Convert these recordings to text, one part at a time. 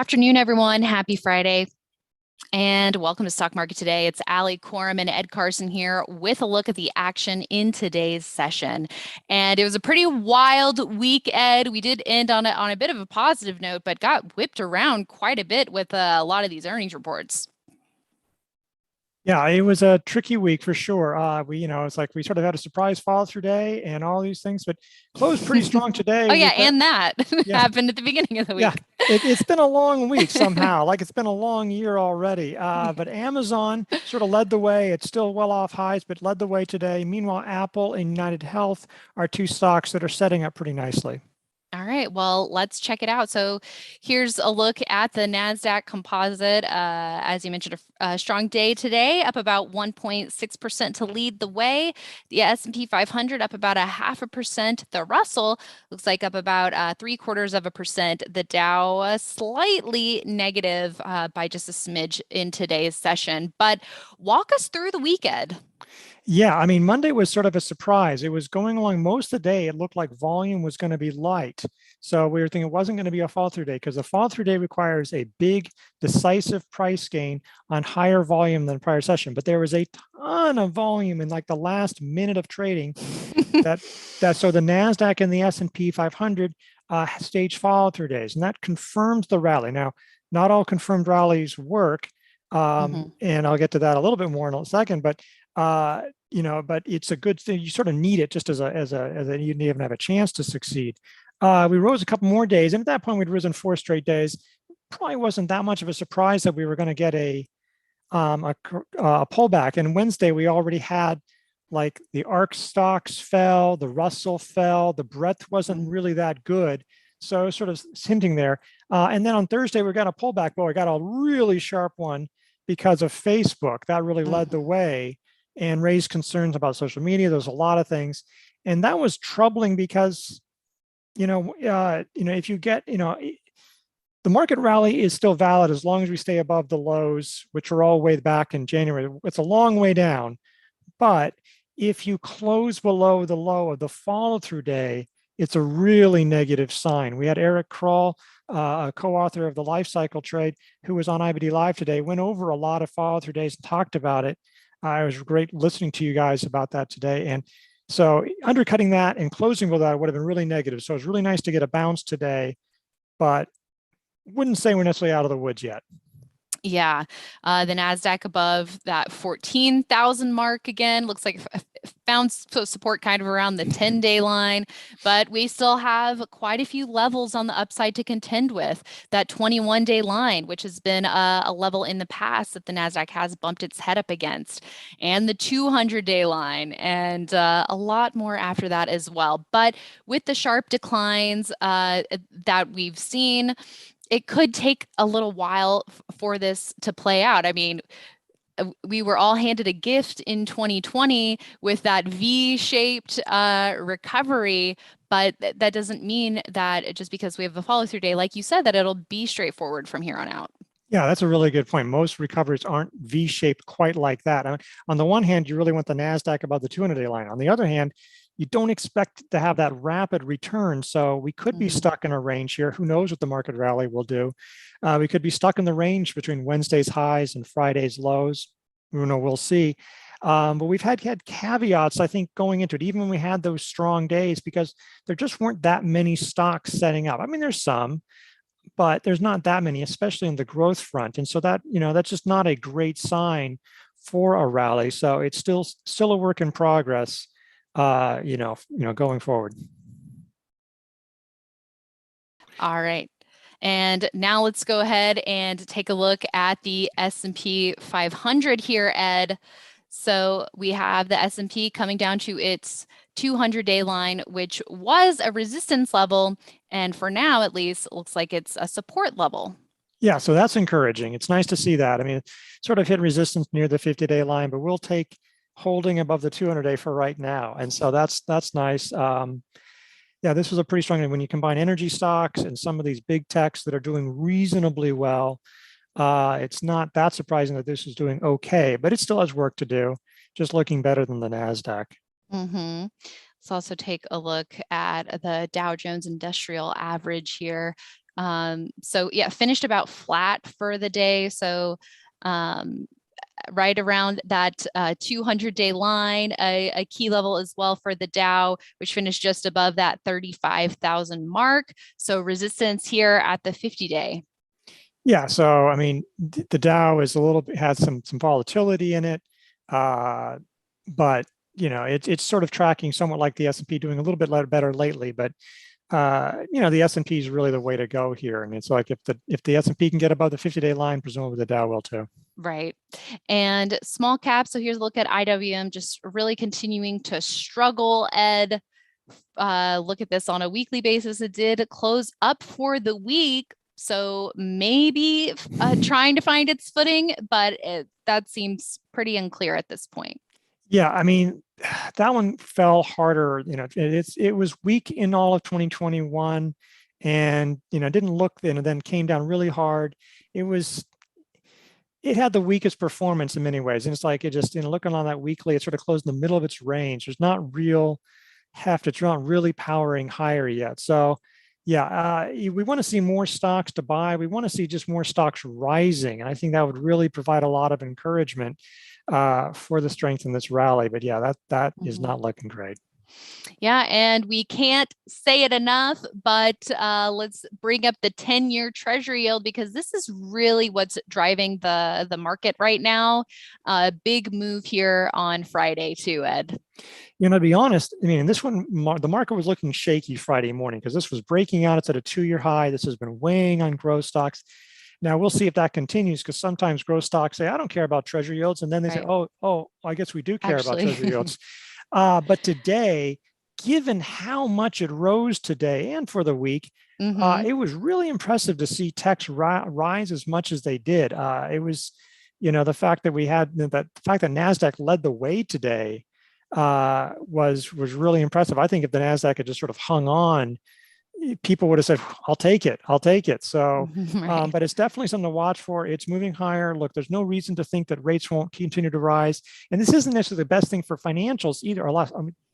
afternoon, everyone. Happy Friday. And welcome to Stock Market Today. It's Allie Corum and Ed Carson here with a look at the action in today's session. And it was a pretty wild week, Ed. We did end on a bit of a positive note, but got whipped around quite a bit with a lot of these earnings reports. Yeah, it was a tricky week for sure. It's like we sort of had a surprise follow through day and all these things, but closed pretty strong today. Oh yeah, and that yeah, happened at the beginning of the yeah. week. It's been a long week somehow, like it's been a long year already. But Amazon sort of led the way. It's still well off highs, but led the way today. Meanwhile, Apple and UnitedHealth are two stocks that are setting up pretty nicely. All right, well, let's check it out. So here's a look at the NASDAQ composite. As you mentioned, a strong day today, up about 1.6% to lead the way. The S&P 500 up about 0.5%. The Russell looks like up about 0.75%. The Dow slightly negative by just a smidge in today's session. But walk us through the weekend. Yeah, I mean, Monday was sort of a surprise. It was going along most of the day. It looked like volume was going to be light. So we were thinking it wasn't going to be a fall through day because the fall through day requires a big, decisive price gain on higher volume than prior session. But there was a ton of volume in like the last minute of trading so the NASDAQ and the S&P 500 staged follow through days. And that confirms the rally. Now, not all confirmed rallies work. And I'll get to that a little bit more in a second, but but it's a good thing. You sort of need it just as you even have a chance to succeed. We rose a couple more days, and at that point we'd risen 4 straight days. Probably wasn't that much of a surprise that we were going to get a pullback. And Wednesday we already had like the ARC stocks fell, the Russell fell, the breadth wasn't really that good. So sort of hinting there. And then on Thursday we got a pullback, but we got a really sharp one because of Facebook. That really led the way and raised concerns about social media. There's a lot of things, and that was troubling because, if you get, the market rally is still valid as long as we stay above the lows, which are all way back in January. It's a long way down, but if you close below the low of the follow-through day, it's a really negative sign. We had Eric Kroll, a co-author of the Life Cycle Trade, who was on IBD Live today, went over a lot of follow-through days and talked about it. It was great listening to you guys about that today. And so undercutting that and closing with that would have been really negative. So it was really nice to get a bounce today, but wouldn't say we're necessarily out of the woods yet. Yeah, the NASDAQ above that 14,000 mark again. Looks like found support kind of around the 10-day line, but we still have quite a few levels on the upside to contend with. That 21-day line, which has been a level in the past that the NASDAQ has bumped its head up against, and the 200-day line, and a lot more after that as well. But with the sharp declines that we've seen, it could take a little while for this to play out. I mean, we were all handed a gift in 2020 with that V-shaped recovery, but that doesn't mean that just because we have a follow-through day, like you said, that it'll be straightforward from here on out. Yeah, that's a really good point. Most recoveries aren't V-shaped quite like that. On the one hand, you really want the NASDAQ above the 200-day line. On the other hand, you don't expect to have that rapid return. So we could be stuck in a range here. Who knows what the market rally will do? We could be stuck in the range between Wednesday's highs and Friday's lows. We'll see. But we've had caveats, I think, going into it, even when we had those strong days, because there just weren't that many stocks setting up. I mean, there's some, but there's not that many, especially on the growth front. And so that, that's just not a great sign for a rally. So it's still a work in progress. Going forward. All right. And now let's go ahead and take a look at the S&P 500 here, Ed. So we have the S&P coming down to its 200-day line, which was a resistance level. And for now, at least, it looks like it's a support level. Yeah, so that's encouraging. It's nice to see that. I mean, sort of hit resistance near the 50-day line, but we'll take holding above the 200-day for right now. And so that's nice. Yeah, this was a pretty strong, when you combine energy stocks and some of these big techs that are doing reasonably well, it's not that surprising that this is doing okay, but it still has work to do, just looking better than the NASDAQ. Let's also take a look at the Dow Jones Industrial Average here. So yeah, finished about flat for the day. So right around that 200-day line, a key level as well for the Dow, which finished just above that 35,000 mark. So resistance here at the 50-day. Yeah, so I mean, the Dow is a little bit has some volatility in it, but it's sort of tracking somewhat like the S&P, doing a little bit better lately. But the S&P is really the way to go here. I mean, it's like if the S&P can get above the 50-day line, presumably the Dow will too. Right. And small cap. So here's a look at IWM, just really continuing to struggle, Ed. Look at this on a weekly basis. It did close up for the week. So maybe trying to find its footing, but that seems pretty unclear at this point. Yeah, I mean, that one fell harder. It was weak in all of 2021, and didn't look then came down really hard. It had the weakest performance in many ways, and it's like it just looking on that weekly, it sort of closed in the middle of its range. There's not real heft. It's not really powering higher yet. So yeah, we want to see more stocks to buy. We want to see just more stocks rising, and I think that would really provide a lot of encouragement for the strength in this rally. But yeah, that is not looking great. Yeah, and we can't say it enough, but let's bring up the 10-year Treasury yield, because this is really what's driving the market right now. Big move here on Friday too, Ed. To be honest, I mean, this one, the market was looking shaky Friday morning because this was breaking out. It's at a 2-year high. This has been weighing on growth stocks. Now we'll see if that continues, because sometimes growth stocks say, I don't care about Treasury yields. And then they say, oh, I guess we do care about Treasury yields. But today, given how much it rose today and for the week, it was really impressive to see techs rise as much as they did. It was, the fact that the fact that NASDAQ led the way today was really impressive. I think if the NASDAQ had just sort of hung on, people would have said, I'll take it. So, right. but it's definitely something to watch for. It's moving higher. Look, there's no reason to think that rates won't continue to rise. And this isn't necessarily the best thing for financials either, or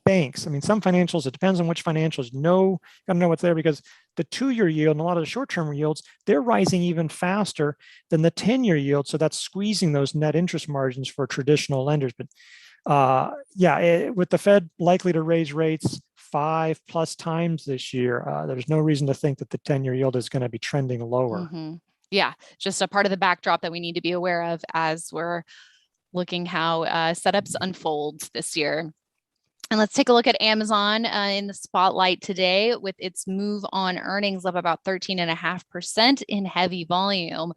banks. I mean, some financials, it depends on which financials. Got to know what's there, because the 2-year yield and a lot of the short-term yields, they're rising even faster than the 10-year yield. So that's squeezing those net interest margins for traditional lenders. But with the Fed likely to raise rates 5+ times this year, there's no reason to think that the 10-year yield is going to be trending lower. Yeah, just a part of the backdrop that we need to be aware of as we're looking how setups unfold this year. And let's take a look at Amazon in the spotlight today, with its move on earnings up about 13.5% in heavy volume.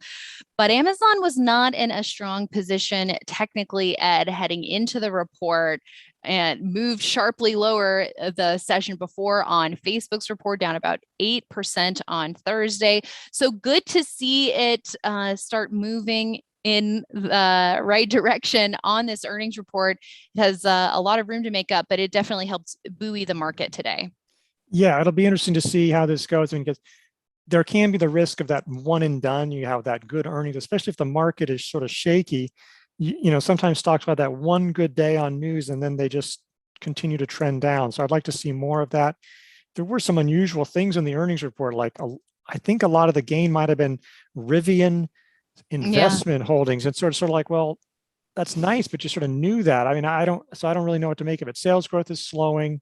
But Amazon was not in a strong position technically, Ed, heading into the report, and moved sharply lower the session before on Facebook's report, down about 8% on Thursday. So good to see it start moving in the right direction on this earnings report. It has a lot of room to make up, but it definitely helps buoy the market today. Yeah, it'll be interesting to see how this goes, because there can be the risk of that one and done. You have that good earnings, especially if the market is sort of shaky. Sometimes stocks have that one good day on news and then they just continue to trend down. So I'd like to see more of that. There were some unusual things in the earnings report, like I think a lot of the gain might have been Rivian investment holdings. It's sort of like, well, that's nice, but you sort of knew that. I mean, I don't really know what to make of it. Sales growth is slowing.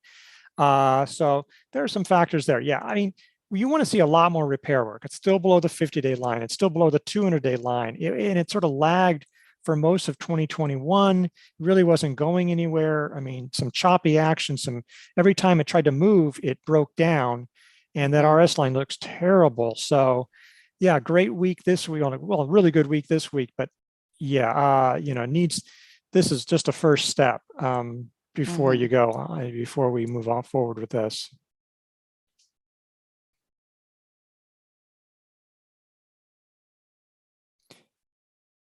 So there are some factors there. Yeah, I mean, you want to see a lot more repair work. It's still below the 50-day line. It's still below the 200-day line. And it sort of lagged for most of 2021. It really wasn't going anywhere. I mean, some choppy action, every time it tried to move, it broke down. And that RS line looks terrible. So yeah, great week this week, really good week this week. But yeah, this is just a first step before before we move on forward with this.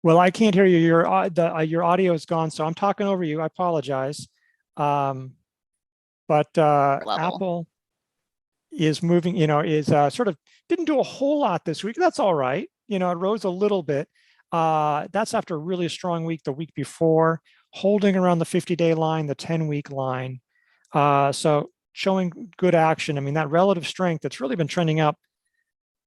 Well, I can't hear you. Your audio is gone, so I'm talking over you. I apologize. But Apple is moving, is sort of didn't do a whole lot this week. That's all right. It rose a little bit. That's after a really strong week the week before, holding around the 50-day line, the 10-week line. So showing good action. I mean, that relative strength that's really been trending up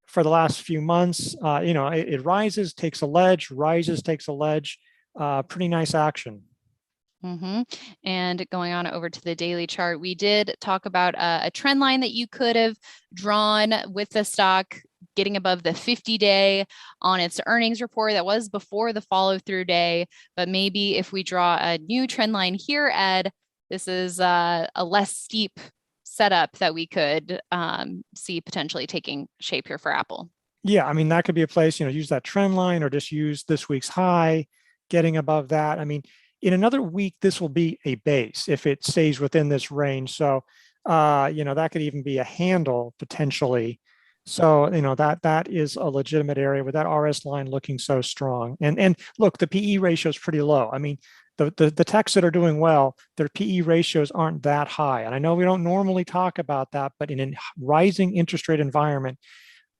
for the last few months. It rises, takes a ledge, rises, takes a ledge. Pretty nice action. And going on over to the daily chart, we did talk about a trend line that you could have drawn with the stock getting above the 50-day on its earnings report. That was before the follow through day. But maybe if we draw a new trend line here, Ed, this is a less steep setup that we could see potentially taking shape here for Apple. Yeah, I mean, that could be a place, use that trend line or just use this week's high, getting above that. I mean, in another week, this will be a base if it stays within this range. So, that could even be a handle potentially. So, that is a legitimate area with that RS line looking so strong. And look, the PE ratio is pretty low. I mean, the techs that are doing well, their PE ratios aren't that high. And I know we don't normally talk about that, but in a rising interest rate environment,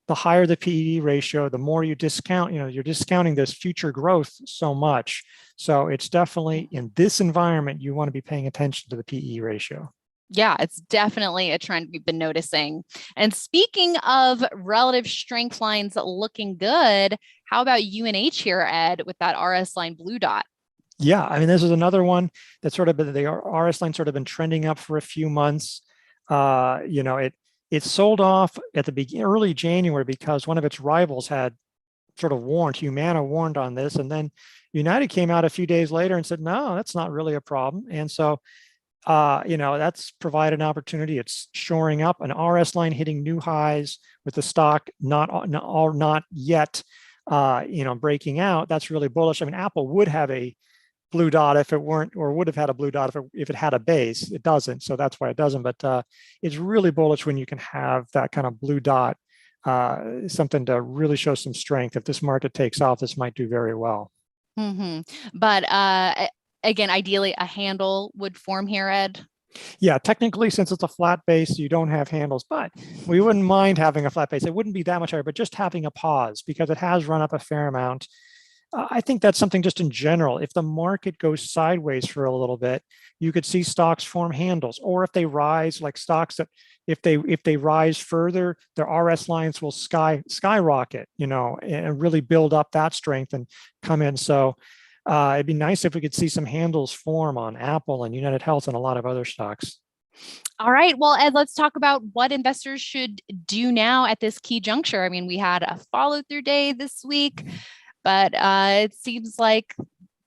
the higher the PE ratio, the more you discount, you're discounting this future growth so much. So it's definitely in this environment, you want to be paying attention to the PE ratio. Yeah, it's definitely a trend we've been noticing. And speaking of relative strength lines looking good, how about UNH here, Ed, with that RS line blue dot? Yeah, I mean, this is another one that's sort of been, the RS line sort of been trending up for a few months. It sold off at the early January because one of its rivals had sort of warned, Humana warned on this, and then United came out a few days later and said, no, that's not really a problem. And so, that's provided an opportunity. It's shoring up, an RS line hitting new highs with the stock not yet, breaking out. That's really bullish. I mean, Apple would have a blue dot if it weren't, or would have had a blue dot if it had a base. It doesn't, so that's why it doesn't. But it's really bullish when you can have that kind of blue dot, something to really show some strength. If this market takes off, this might do very well. But again, ideally a handle would form here, Ed. Yeah, technically, since it's a flat base, you don't have handles, but we wouldn't mind having a flat base. It wouldn't be that much higher, but just having a pause because it has run up a fair amount. I think that's something just in general. If the market goes sideways for a little bit, you could see stocks form handles, or if they rise, like stocks that if they rise further, their RS lines will skyrocket, and really build up that strength and come in. So it'd be nice if we could see some handles form on Apple and UnitedHealth and a lot of other stocks. All right. Well, Ed, let's talk about what investors should do now at this key juncture. I mean, we had a follow through day this week. But it seems like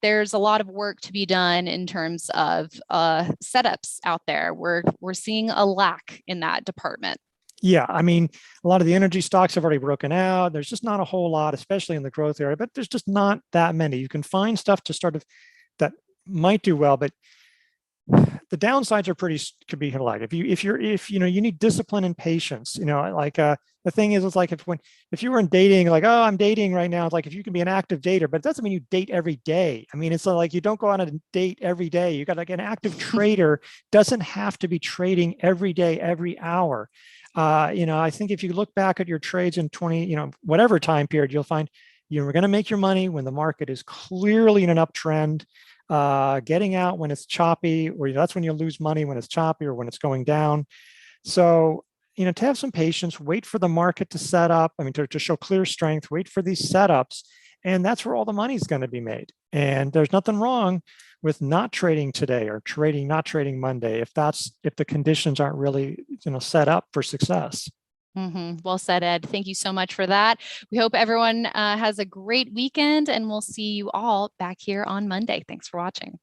there's a lot of work to be done in terms of setups out there. We're seeing a lack in that department. Yeah, I mean, a lot of the energy stocks have already broken out. There's just not a whole lot, especially in the growth area, but there's just not that many. You can find stuff to start of that might do well, but the downsides are could be like if you need discipline and patience, the thing is, it's like if you were in dating, like, oh, I'm dating right now, it's like if you can be an active dater, but it doesn't mean you date every day. I mean, it's like you don't go on a date every day. You got like an active trader doesn't have to be trading every day, every hour. I think if you look back at your trades in 20, whatever time period, you'll find you're going to make your money when the market is clearly in an uptrend. Getting out when it's choppy, or that's when you lose money, when it's choppy or when it's going down. So, to have some patience, wait for the market to set up. I mean, to show clear strength, wait for these setups. And that's where all the money is going to be made. And there's nothing wrong with not trading today or not trading Monday if the conditions aren't really, set up for success. Well said, Ed. Thank you so much for that. We hope everyone has a great weekend, and we'll see you all back here on Monday. Thanks for watching.